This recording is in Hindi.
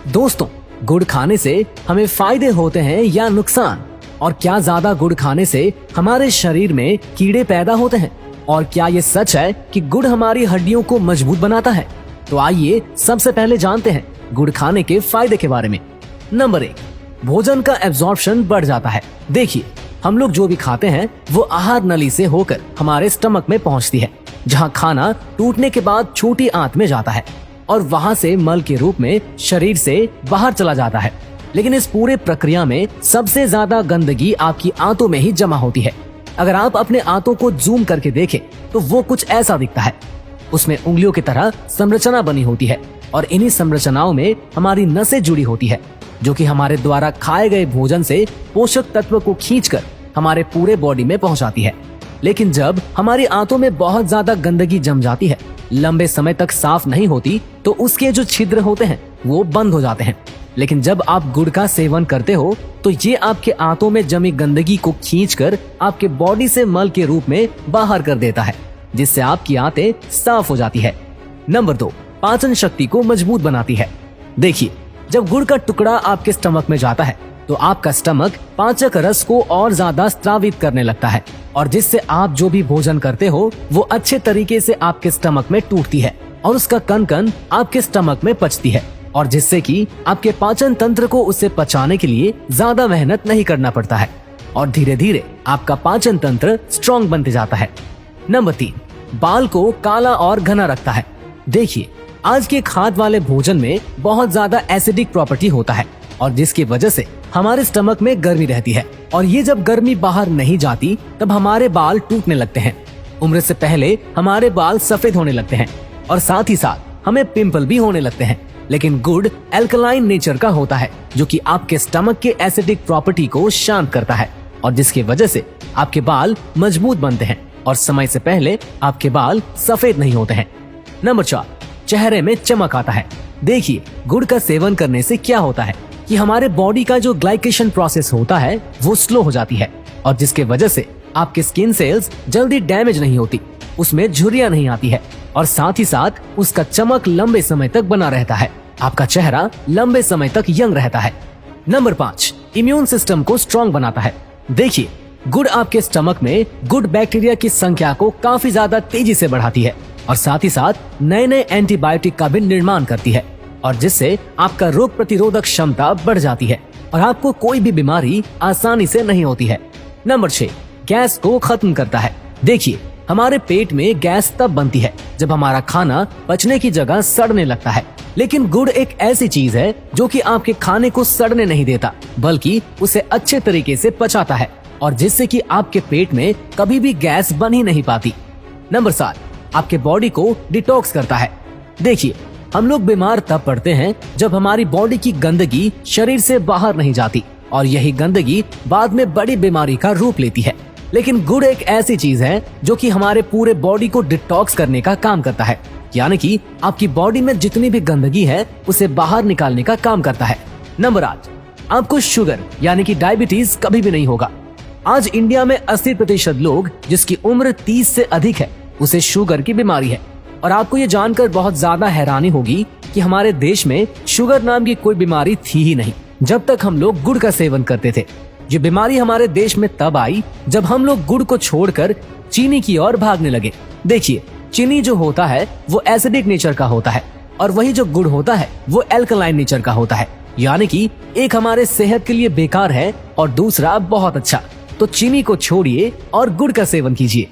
दोस्तों, गुड़ खाने से हमें फायदे होते हैं या नुकसान? और क्या ज्यादा गुड़ खाने से हमारे शरीर में कीड़े पैदा होते हैं? और क्या ये सच है कि गुड़ हमारी हड्डियों को मजबूत बनाता है? तो आइए सबसे पहले जानते हैं गुड़ खाने के फायदे के बारे में। नंबर 1, भोजन का एब्जॉर्प्शन बढ़ जाता है। देखिए, हम लोग जो भी खाते हैं वो आहार नली से होकर हमारे स्टमक में पहुंचती है, जहां खाना टूटने के बाद छोटी आंत में जाता है और वहां से मल के रूप में शरीर से बाहर चला जाता है। लेकिन इस पूरे प्रक्रिया में सबसे ज्यादा गंदगी आपकी आंतों में ही जमा होती है। अगर आप अपने आंतों को जूम करके देखें तो वो कुछ ऐसा दिखता है। उसमें उंगलियों की तरह संरचना बनी होती है और इन्हीं संरचनाओं में हमारी नसें जुड़ी होती है, जो कि हमारे द्वारा खाए गए भोजन से पोषक तत्व को खींचकर हमारे पूरे बॉडी में पहुंचाती है। लेकिन जब हमारी आंतों में बहुत ज्यादा गंदगी जम जाती है, लंबे समय तक साफ नहीं होती, तो उसके जो छिद्र होते हैं वो बंद हो जाते हैं। लेकिन जब आप गुड़ का सेवन करते हो तो ये आपके आंतों में जमी गंदगी को खींचकर आपके बॉडी से मल के रूप में बाहर कर देता है, जिससे आपकी आंतें साफ हो जाती है। नंबर 2, पाचन शक्ति को मजबूत बनाती है। देखिए, जब गुड़ का टुकड़ा आपके स्टमक में जाता है तो आपका स्टमक पाचक रस को और ज्यादा स्रावित करने लगता है, और जिससे आप जो भी भोजन करते हो वो अच्छे तरीके से आपके स्टमक में टूटती है और उसका कण कण आपके स्टमक में पचती है, और जिससे कि आपके पाचन तंत्र को उसे पचाने के लिए ज्यादा मेहनत नहीं करना पड़ता है और धीरे धीरे आपका पाचन तंत्र स्ट्रॉन्ग बनते जाता है। नंबर 3, बाल को काला और घना रखता है। देखिए, आज के खाद वाले भोजन में बहुत ज्यादा एसिडिक प्रॉपर्टी होता है, और जिसकी वजह से हमारे स्टमक में गर्मी रहती है, और ये जब गर्मी बाहर नहीं जाती तब हमारे बाल टूटने लगते हैं। उम्र से पहले हमारे बाल सफेद होने लगते हैं और साथ ही साथ हमें पिंपल भी होने लगते हैं। लेकिन गुड़ एल्कलाइन नेचर का होता है, जो कि आपके स्टमक के एसिडिक प्रॉपर्टी को शांत करता है, और जिसकी वजह से आपके बाल मजबूत बनते हैं और समय से पहले आपके बाल सफेद नहीं होते हैं। नंबर 4, चेहरे में चमक आता है। देखिए, गुड़ का सेवन करने से क्या होता है कि हमारे बॉडी का जो ग्लाइकेशन प्रोसेस होता है वो स्लो हो जाती है, और जिसके वजह से आपके स्किन सेल्स जल्दी डैमेज नहीं होती, उसमें झुर्रियां नहीं आती है, और साथ ही साथ उसका चमक लंबे समय तक बना रहता है। आपका चेहरा लंबे समय तक यंग रहता है। नंबर 5, इम्यून सिस्टम को स्ट्रॉन्ग बनाता है। देखिए, गुड़ आपके स्टमक में गुड बैक्टीरिया की संख्या को काफी ज्यादा तेजी से बढ़ाती है, और साथ ही साथ नए नए एंटीबायोटिक का भी निर्माण करती है, और जिससे आपका रोग प्रतिरोधक क्षमता बढ़ जाती है और आपको कोई भी बीमारी आसानी से नहीं होती है। नंबर 6, गैस को खत्म करता है। देखिए, हमारे पेट में गैस तब बनती है जब हमारा खाना पचने की जगह सड़ने लगता है, लेकिन गुड़ एक ऐसी चीज है जो कि आपके खाने को सड़ने नहीं देता, बल्कि उसे अच्छे तरीके से पचाता है, और जिससे कि आपके पेट में कभी भी गैस बन ही नहीं पाती। नंबर 7, आपके बॉडी को डिटॉक्स करता है। देखिए, हम लोग बीमार तब पड़ते हैं जब हमारी बॉडी की गंदगी शरीर से बाहर नहीं जाती, और यही गंदगी बाद में बड़ी बीमारी का रूप लेती है। लेकिन गुड़ एक ऐसी चीज है जो कि हमारे पूरे बॉडी को डिटॉक्स करने का काम करता है, यानी कि आपकी बॉडी में जितनी भी गंदगी है उसे बाहर निकालने का काम करता है। नंबर 8, आपको शुगर यानी कि डायबिटीज कभी भी नहीं होगा। आज इंडिया में 80% लोग जिसकी उम्र 30 से अधिक है उसे शुगर की बीमारी है, और आपको ये जानकर बहुत ज्यादा हैरानी होगी कि हमारे देश में शुगर नाम की कोई बीमारी थी ही नहीं जब तक हम लोग गुड़ का सेवन करते थे। ये बीमारी हमारे देश में तब आई जब हम लोग गुड़ को छोड़कर चीनी की ओर भागने लगे। देखिए, चीनी जो होता है वो एसिडिक नेचर का होता है, और वही जो गुड़ होता है वो एल्कलाइन नेचर का होता है, यानी कि एक हमारे सेहत के लिए बेकार है और दूसरा बहुत अच्छा। तो चीनी को छोड़िए और गुड़ का सेवन कीजिए।